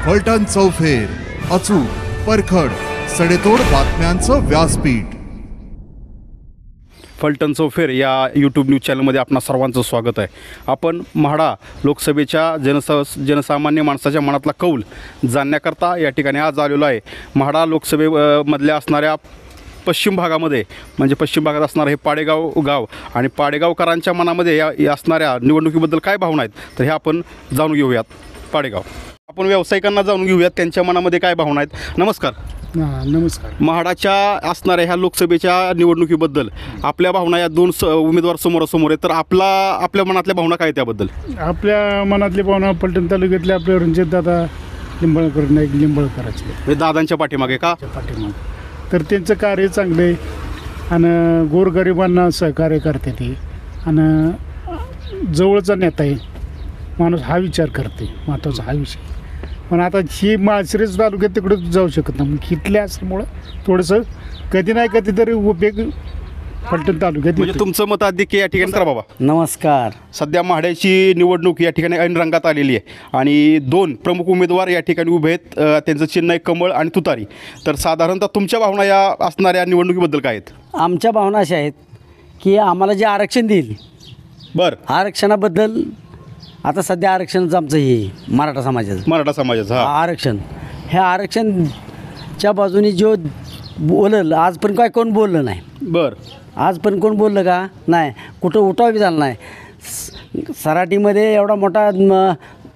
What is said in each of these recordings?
फलटण चौफेर, अचूक, परखड, सडेतोड बातम्यांचं व्यासपीठ. फलटण चौफेर या यूट्यूब न्यूज चॅनलमध्ये आपणा सर्वांचं स्वागत आहे. आपण म्हाडा लोकसभेच्या जनसामान्य माणसाच्या मनातला कौल जाणण्याकरता या ठिकाणी आज आलेलो आहे. म्हाडा लोकसभेमधल्या असणाऱ्या पश्चिम भागामध्ये म्हणजे पश्चिम भागात असणारं हे पाडेगाव गाव आणि पाडेगावकरांच्या मनामध्ये या असणाऱ्या निवडणुकीबद्दल काय भावना आहेत तर हे आपण जाणून घेऊयात. पाडेगाव आपण व्यावसायिकांना जाणून घेऊयात त्यांच्या मनामध्ये काय भावना आहेत. नमस्कार. नमस्कार. म्हाडाच्या असणाऱ्या ह्या लोकसभेच्या निवडणुकीबद्दल आपल्या भावना या दोन उमेदवार समोरासमोर आहेत तर आपल्या मनातल्या भावना काय त्याबद्दल? आपल्या मनातली भावना फलटण तालुक्यातले आपले रणजितदादा लिंबाळकर नाईक लिंबाळकरांचे हे दादांच्या पाठीमागे का? पाठीमागे तर त्यांचं कार्य चांगलं आहे आणि गोरगरिबांना सहकार्य करते ते आणि जवळचा नेता आहे माणूस हा विचार करते महत्त्वाचा हा विषय. पण आता ही माळशिरस तालुक्यात तिकडं जाऊ शकत नाही मग इथल्या असल्यामुळं थोडंसं कधी नाही कधीतरी उपयोग फलटण तालुक्यात. म्हणजे तुमचं मताधिक्य या ठिकाणी तर बाबा. नमस्कार. सध्या म्हाड्याची निवडणूक या ठिकाणी ऐन रंगात आलेली आहे आणि दोन प्रमुख उमेदवार या ठिकाणी उभे आहेत. त्यांचं चिन्ह आहे कमळ आणि तुतारी. तर साधारणतः तुमच्या भावना या असणाऱ्या निवडणुकीबद्दल काय आहेत? आमच्या भावना अशा आहेत की आम्हाला जे आरक्षण देईल बरं आरक्षणाबद्दल आता सध्या आरक्षणाचं आमचं हे मराठा समाजाचं आरक्षण ह्या आरक्षणच्या बाजूने जो बोललं आज पण काय कोण बोललं नाही. बरं आज पण कोण बोललं का नाही कुठं उठाव बी झाला नाही. सराटीमध्ये एवढा मोठा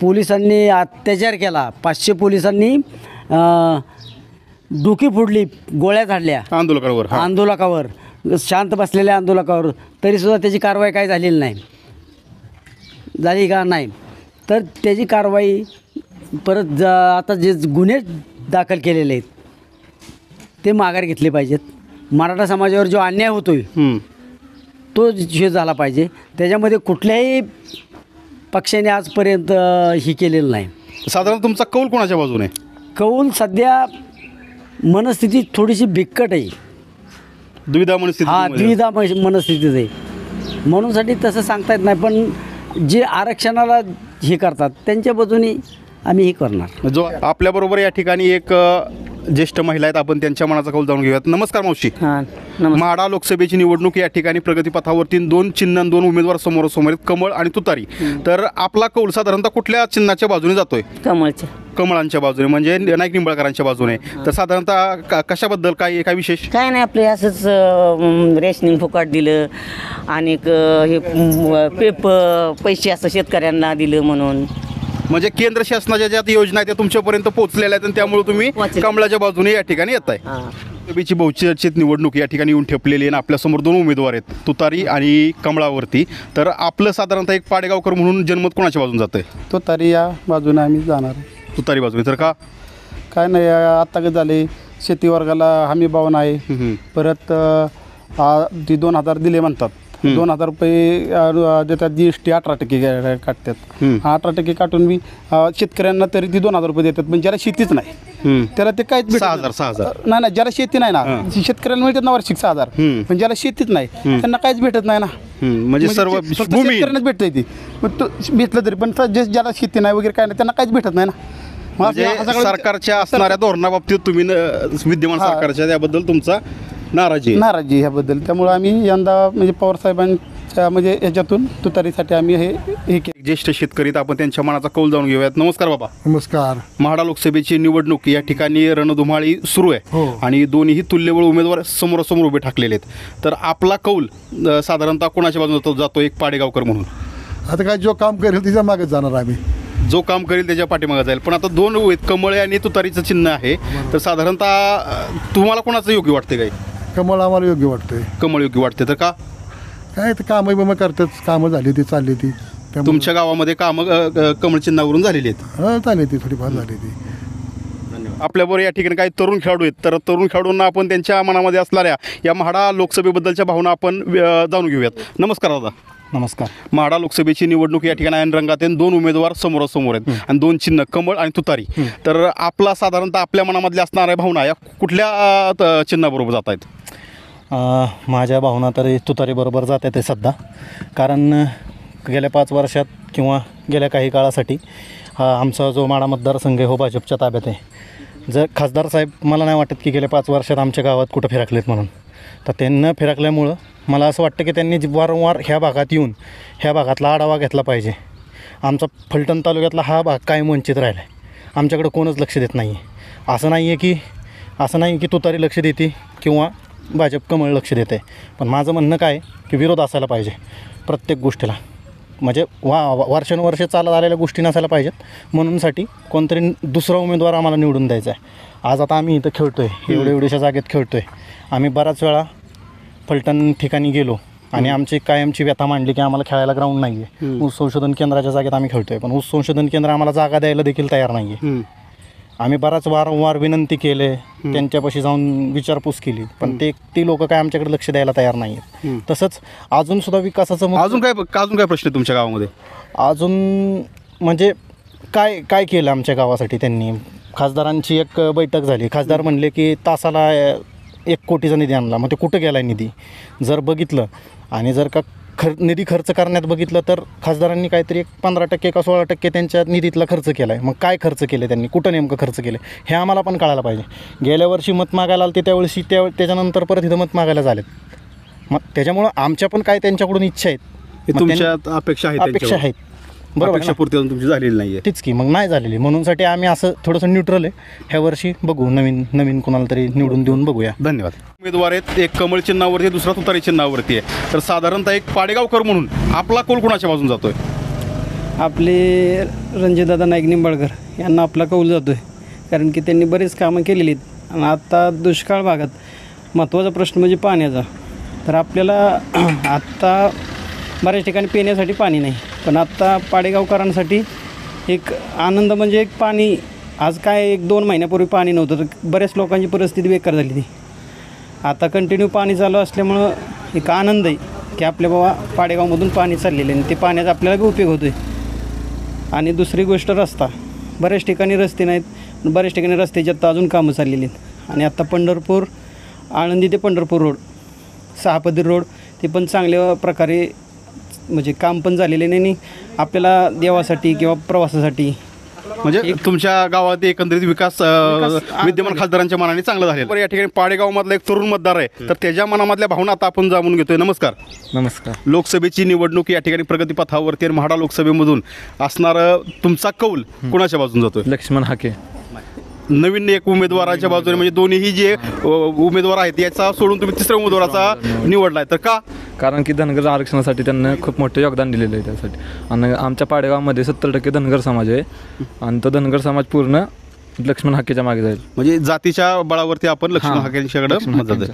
पोलिसांनी अत्याचार केला. 500 पोलिसांनी डोकी फोडली गोळ्या झाडल्या आंदोलकावर शांत बसलेल्या आंदोलकावर तरीसुद्धा त्याची कारवाई काय झालेली नाही. झाली का नाही तर त्याची कारवाई परत आता जे गुन्हे दाखल केलेले आहेत ते माघार घेतले पाहिजेत. मराठा समाजावर जो अन्याय होतो आहे तो हे झाला पाहिजे. त्याच्यामध्ये कुठल्याही पक्षाने आजपर्यंत ही केलेलं नाही. साधारण तुमचा कौल कोणाच्या बाजूने? कौल सध्या मनस्थिती थोडीशी बिकट आहे. द्विधा मनस्थितीच आहे म्हणूनसाठी तसं सांगता येत नाही. पण जे आरक्षणाला हे करतात त्यांच्या बाजूने आम्ही हे करणार. जो आपल्याबरोबर या ठिकाणी एक ज्येष्ठ महिला आहेत आपण त्यांच्या मनाचा कौल जाणून घेऊयात. नमस्कार मावशी. म्हाडा लोकसभेची निवडणूक या ठिकाणी प्रगतीपथावरती दोन चिन्ह दोन उमेदवार समोरासमोर आहेत कमळ आणि तुतारी. तर आपला कौल साधारणतः कुठल्या चिन्हाच्या बाजूने जातोय? कमळांच्या बाजूने म्हणजे नाईक निंबाळकरांच्या बाजूने. तर साधारणतः कशाबद्दल काय विशेष? काय नाही आपले असंच रेशनिंग फुकट दिलं आणि हे पैसे असं शेतकऱ्यांना दिलं म्हणून. म्हणजे केंद्र शासनाच्या ज्या योजना आहेत त्या तुमच्यापर्यंत पोहोचलेल्या आहेत आणि त्यामुळे तुम्ही कमळाच्या बाजूने या ठिकाणी येत आहे. लोकसभेची बहुचर्चित निवडणूक या ठिकाणी येऊन ठेपलेली आहे आणि आपल्यासमोर दोन उमेदवार आहेत तुतारी आणि कमळावरती. तर आपलं साधारणतः एक पाडेगावकर म्हणून जनमत कोणाच्या बाजून जातं आहे? तुतारी या बाजूने आम्ही जाणार. तुतारी बाजूने. तर का? काय नाही आत्ता काय झाले शेती वर्गाला हमी भाव नाही. परत ती 2000 दिले म्हणतात. 2000 रुपये देतात. GST 18% काटतात. 18% काटून मी शेतकऱ्यांना तरी ती 2000 रुपये देतात. पण ज्याला शेतीच नाही त्याला ते काहीच भेटत 6,000 नाही. ज्याला शेती नाही ना शेतकऱ्यांना मिळतात ना वार्षिक 6,000. पण ज्याला शेतीच नाही त्यांना काहीच भेटत नाही ना. म्हणजे सर्व शेतकऱ्यांनाच भेटतंय ती. भेटलं तरी पण ज्याला शेती नाही वगैरे काय नाही त्यांना काहीच भेटत नाही ना. सरकारच्या असणाऱ्या धोरणाबाबतीत तुम्ही विद्यमान सरकारच्या त्याबद्दल तुमचा नाराजी ह्याबद्दल. त्यामुळे आम्ही यंदा म्हणजे पवारसाहेबांच्या म्हणजे ह्याच्यातून तुतारीसाठी आम्ही हे ज्येष्ठ शेतकरी आपण त्यांच्या मनाचा कौल जाणून घेऊयात. नमस्कार बाबा. नमस्कार. म्हाडा लोकसभेची निवडणूक या ठिकाणी रणधुमाळी सुरू आहे आणि दोन्हीही तुल्यबळ उमेदवार समोरासमोर उभे ठाकलेले आहेत. तर आपला कौल साधारणतः कोणाच्या बाजूने जातो? एक पाडेगावकर म्हणून. आता काय जो काम करेल तिच्या मागेच जाणार आम्ही. जो काम करेल त्याच्या पाठीमागे जाईल. पण आता दोन कमळ आणि तुतारीचं चिन्ह आहे तर साधारणतः तुम्हाला कोणाचं योग्य वाटते? काय? कमळ आम्हाला योग्य वाटतंय. कमळ योग्य वाटते. तर का? काय ते कामं करतात. कामं झाली ती चालली ती. तुमच्या गावामध्ये कामं कमळ चिन्हावरून झालेली आहेत? चालली ती थोडीफार झाली ती. आपल्याबरोबर या ठिकाणी काही तरुण खेळाडू आहेत. तर तरुण खेळाडूंना आपण त्यांच्या मनामध्ये असणाऱ्या या म्हाडा लोकसभेबद्दलच्या भावना आपण जाणून घेऊयात. नमस्कार दादा. नमस्कार. म्हाडा लोकसभेची निवडणूक या ठिकाणी ऐन रंगात आहे. दोन उमेदवार समोरासमोर आहेत आणि दोन चिन्ह कमळ आणि तुतारी. तर आपला साधारणतः आपल्या मनामधल्या असणाऱ्या भावना या कुठल्या चिन्हाबरोबर जात आहेत? माझ्या भावना तरी तुतारीबरोबर जात आहेत सध्या. कारण गेल्या 5 वर्षात किंवा गेल्या काही काळासाठी हा आमचा जो माढा मतदारसंघ आहे हो भाजपच्या ताब्यात आहे. जर खासदार साहेब मला नाही वाटत की गेल्या 5 वर्षात आमच्या गावात कुठं फिरकलेत म्हणून. तर त्यांना फिरकल्यामुळं मला असं वाटतं की त्यांनी वारंवार ह्या भागात येऊन ह्या भागातला आढावा घेतला पाहिजे. आमचा फलटण तालुक्यातला हा भाग कायम वंचित राहिला आहे. आमच्याकडं कोणच लक्ष देत नाही आहे. असं नाही की तुतारी लक्ष देते किंवा भाजप कमळ लक्ष देते. पण माझं म्हणणं काय की विरोध असायला पाहिजे प्रत्येक गोष्टीला. म्हणजे वर्षानुवर्षे चालत आलेल्या गोष्टी नसायला पाहिजेत. म्हणूनसाठी कोणतरी दुसरा उमेदवार आम्हाला निवडून द्यायचा आहे. आज आता आम्ही इथं खेळतो आहे, एवढ्याशा जागेत खेळतो आहे. आम्ही बऱ्याच वेळा फलटण ठिकाणी गेलो आणि आमची कायमची व्यथा मांडली की आम्हाला खेळायला ग्राउंड नाही आहे. ऊस संशोधन केंद्राच्या जागेत आम्ही खेळतो आहे, पण ऊस संशोधन केंद्र आम्हाला जागा द्यायला देखील तयार नाही आहे. आम्ही बराच वारंवार विनंती केले, त्यांच्यापाशी जाऊन विचारपूस केली, पण ती लोक काय आमच्याकडे लक्ष द्यायला तयार नाही आहेत. तसंच अजूनसुद्धा विकासाचं अजून काय प्रश्न आहे तुमच्या गावामध्ये? अजून म्हणजे काय केलं आमच्या गावासाठी त्यांनी? खासदारांची एक बैठक झाली. खासदार म्हणले की तासाला 1 कोटीचा निधी आणला. मग ते कुठं गेला आहे निधी? जर बघितलं आणि जर का निधी खर्च करण्यात बघितलं तर खासदारांनी काहीतरी 15% का 16% त्यांच्या निधीतला खर्च केला आहे. मग काय खर्च केले त्यांनी, कुठं नेमकं खर्च केले हे आम्हाला पण कळायला पाहिजे. गेल्या वर्षी मत मागायला आले त्यावेळी त्याच्यानंतर परत इथं मत मागायला झालेत. मग त्याच्यामुळं आमच्या पण काय त्यांच्याकडून इच्छा आहेत, तुमच्या अपेक्षा आहेत बरोबर. अपेक्षापूर्ती अजून तुमची झालेली नाही आहे. तीच की मग नाही झालेली. म्हणूनसाठी आम्ही असं थोडंसं न्यूट्रल आहे. ह्या वर्षी बघू, नवीन कोणाला तरी निवडून देऊन बघूया. धन्यवाद. उमेदवार आहेत, एक कमळ चिन्हावरती, दुसरा तुतारी चिन्हावरती आहे. तर साधारणतः एक पाडेगावकर म्हणून आपला कौल कुणाच्या बाजून जातोय? आपले रणजितदादा नाईक निंबाळकर यांना आपला कौल जातो आहे. कारण की त्यांनी बरेच कामं केलेली आहेत. आणि आता दुष्काळ भागात महत्त्वाचा प्रश्न म्हणजे पाण्याचा. तर आपल्याला आत्ता बऱ्याच ठिकाणी पिण्यासाठी पाणी नाही, पण आत्ता पाडेगावकरांसाठी एक आनंद म्हणजे एक पाणी. आज काय 1-2 महिन्यापूर्वी पाणी नव्हतं, तर बऱ्याच लोकांची परिस्थिती बेकार झाली ती. आता कंटिन्यू पाणी चालू असल्यामुळं एक आनंद आहे की आपल्या बाबा पाडेगावमधून पाणी चाललेलं आहे आणि ते पाण्याचा आपल्याला बी उपयोग होतो आहे. आणि दुसरी गोष्ट रस्ता. बऱ्याच ठिकाणी रस्ते नाहीत, बऱ्याच ठिकाणी रस्त्याची आत्ता अजून कामं चाललेली आहेत. आणि आत्ता पंढरपूर, आळंदी ते पंढरपूर रोड, 6 पदरी रोड, ते पण चांगल्या प्रकारे म्हणजे काम पण झालेले नाही. आणि आपल्याला देवासाठी किंवा प्रवासासाठी म्हणजे तुमच्या गावात एकंदरीत विकास विद्यमान खासदारांच्या मनाने चांगला झालेला. या ठिकाणी पाडेगावमधला एक तरुण मतदार आहे, तर त्याच्या मनामधल्या भावना आता आपण जाणून घेतोय. नमस्कार. लोकसभेची निवडणूक या ठिकाणी प्रगतीपथावरती आणि म्हाडा लोकसभेमधून असणारं तुमचा कौल कुणाच्या बाजून जातोय? लक्ष्मण हाके. नवीन एक उमेदवाराच्या बाजूने, म्हणजे दोन्ही जे उमेदवार आहेत याचा सोडून तुम्ही तिसऱ्या उमेदवाराचा निवडलाय, तर का? कारण की धनगर आरक्षणासाठी त्यांना खूप मोठं योगदान दिलेलं आहे त्यासाठी. आणि आमच्या पाडेगावमध्ये 70% धनगर समाज आहे आणि तो धनगर समाज पूर्ण लक्ष्मण हाकेच्या मागे जाईल. म्हणजे जातीच्या बळावरती आपण लक्ष्मण हाकेंच्याकडे मत जातं.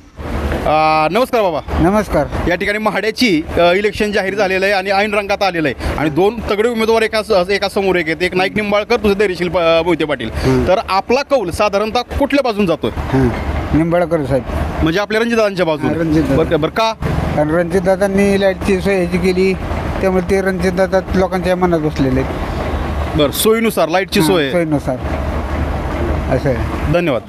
नमस्कार बाबा. नमस्कार. या ठिकाणी म्हाड्याची इलेक्शन जाहीर झालेलं आहे आणि ऐन रंगात आलेलं आहे आणि 2 तगडे उमेदवार एका समोर आहेत. एक नाईक निंबाळकर, दुसरे धैर्यशील मोहिते पाटील. तर आपला कौल साधारणतः कुठल्या बाजून जातोय? निंबाळकर साहेब. म्हणजे आपल्या रणजितदादांच्या बाजून. बरं का? कारण रणजितदादांनी लाईटची सोय ह्याची केली, त्यामुळे ते रणजितदादा लोकांच्या मनात बसलेले आहेत. बरं, सोयीनुसार लाईटची सोयीनुसार असं आहे. धन्यवाद.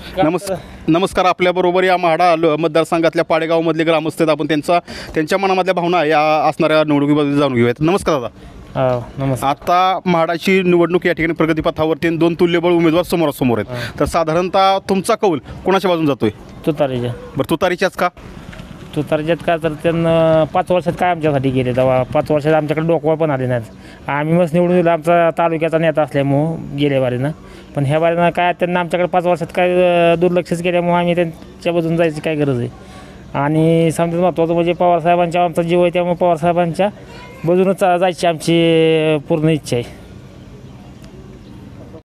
नमस्कार. आपल्याबरोबर या म्हाडा मतदारसंघातल्या पाडेगावमधले ग्रामस्थ आहेत. आपण त्यांच्या मनामधल्या भावना या असणाऱ्या निवडणुकीबद्दल जाणून घेऊयात. नमस्कार दादा. नमस्कार. आता म्हाडाची निवडणूक या ठिकाणी प्रगतीपथावरती 2 तुल्यबळ उमेदवार समोरासमोर आहेत. तर साधारणतः तुमचा कौल कोणाच्या बाजून जातोय? तुतारीच्या. बरं, तुतारीच्याच का? तुतारीच्यात का तर त्यांना 5 वर्षात काय आमच्यासाठी गेले, तेव्हा 5 वर्षात आमच्याकडे डोकवा पण आले नाहीत. आम्ही मस्त निवडून दिलं आमचा तालुक्याचा नेता असल्यामुळं गेल्या बारीनं. पण ह्या बारीनं काय त्यांना आमच्याकडे 5 वर्षात काय दुर्लक्षच केल्यामुळं आम्ही त्यांच्या बाजून जायची काय गरज आहे. आणि समजा महत्त्वाचं म्हणजे पवारसाहेबांच्या आमचा जीव आहे, त्यामुळे पवारसाहेबांच्या बाजूनच जायची आमची पूर्ण इच्छा आहे.